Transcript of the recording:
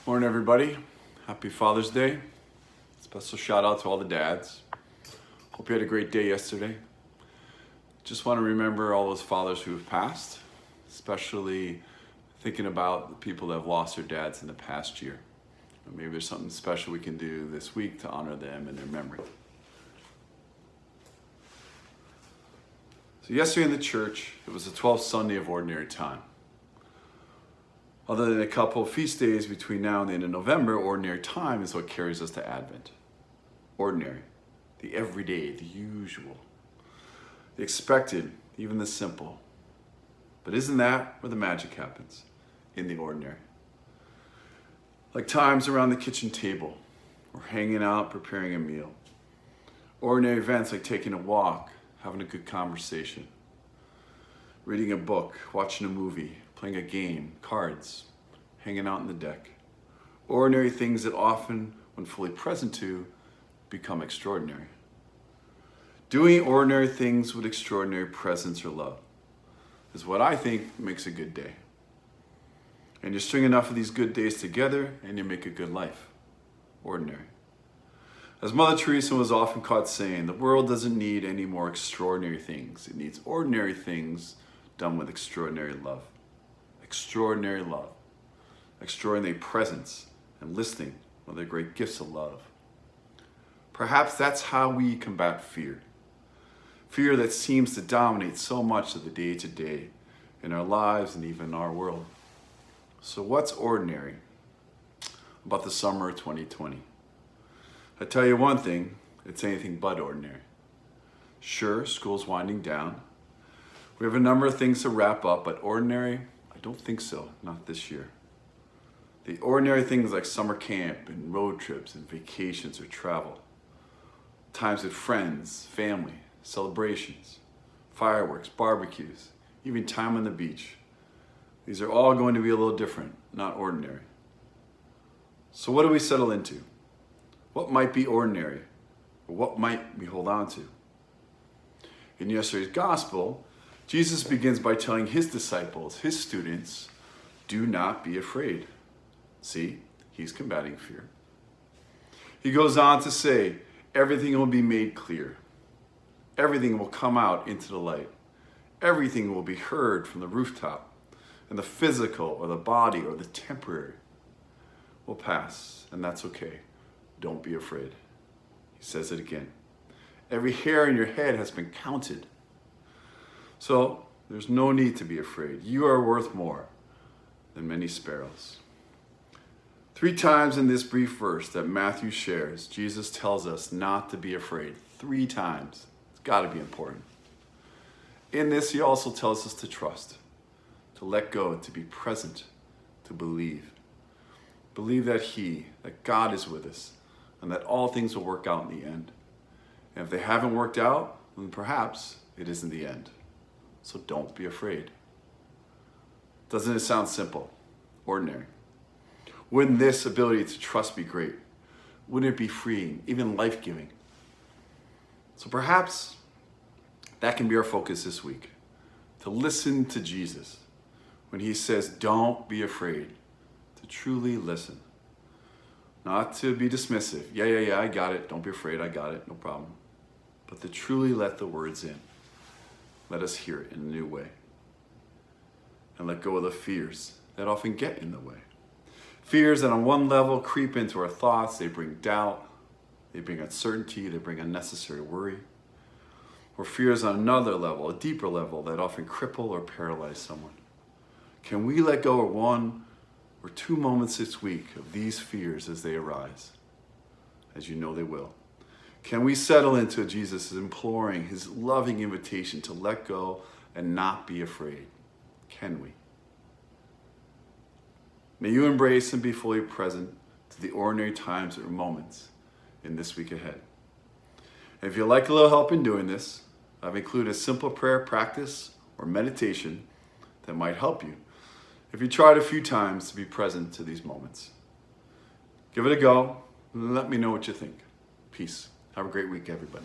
Morning, everybody. Happy Father's Day. Special shout out to all the dads. Hope you had a great day yesterday. Just want to remember all those fathers who have passed, especially thinking about the people that have lost their dads in the past year. Maybe there's something special we can do this week to honor them and their memory. So yesterday in the church, it was the 12th Sunday of Ordinary Time. Other than a couple of feast days between now and the end of November, Ordinary Time is what carries us to Advent. Ordinary, the everyday, the usual, the expected, even the simple. But isn't that where the magic happens? In the ordinary. Like times around the kitchen table, or hanging out, preparing a meal. Ordinary events like taking a walk, having a good conversation, reading a book, watching a movie, playing a game, cards, hanging out on the deck. Ordinary things that often, when fully present to, become extraordinary. Doing ordinary things with extraordinary presence or love is what I think makes a good day. And you string enough of these good days together and you make a good life. Ordinary. As Mother Teresa was often caught saying, the world doesn't need any more extraordinary things. It needs ordinary things done with extraordinary love. Extraordinary love. Extraordinary presence and listening are the great gifts of love. Perhaps that's how we combat fear. Fear that seems to dominate so much of the day-to-day in our lives and even our world. So what's ordinary about the summer of 2020? I tell you one thing, it's anything but ordinary. Sure, school's winding down. We have a number of things to wrap up, but ordinary, I don't think so, not this year. The ordinary things like summer camp and road trips and vacations or travel. Times with friends, family, celebrations, fireworks, barbecues, even time on the beach. These are all going to be a little different, not ordinary. So what do we settle into? What might be ordinary? Or what might we hold on to? In yesterday's gospel, Jesus begins by telling his disciples, his students, do not be afraid. See, he's combating fear. He goes on to say, everything will be made clear. Everything will come out into the light. Everything will be heard from the rooftop. And the physical or the body or the temporary will pass, and that's okay. Don't be afraid. He says it again. Every hair in your head has been counted. So there's no need to be afraid. You are worth more than many sparrows. 3 times in this brief verse that Matthew shares, Jesus tells us not to be afraid. 3 times. It's got to be important. In this, he also tells us to trust, to let go, to be present, to believe. Believe that God is with us, and that all things will work out in the end. And if they haven't worked out, then perhaps it isn't the end. So don't be afraid. Doesn't it sound simple? Ordinary. Wouldn't this ability to trust be great? Wouldn't it be freeing, even life-giving? So perhaps that can be our focus this week, to listen to Jesus when he says, don't be afraid, to truly listen. Not to be dismissive. Yeah, I got it. Don't be afraid. I got it. No problem. But to truly let the words in. Let us hear it in a new way. And let go of the fears that often get in the way. Fears that on one level creep into our thoughts. They bring doubt. They bring uncertainty. They bring unnecessary worry. Or fears on another level, a deeper level, that often cripple or paralyze someone. Can we let go of 1 or 2 moments this week of these fears as they arise? As you know they will. Can we settle into Jesus' imploring, his loving invitation to let go and not be afraid? Can we? May you embrace and be fully present to the ordinary times or moments in this week ahead. And if you'd like a little help in doing this, I've included a simple prayer practice or meditation that might help you if you tried a few times to be present to these moments. Give it a go and let me know what you think. Peace. Have a great week, everybody.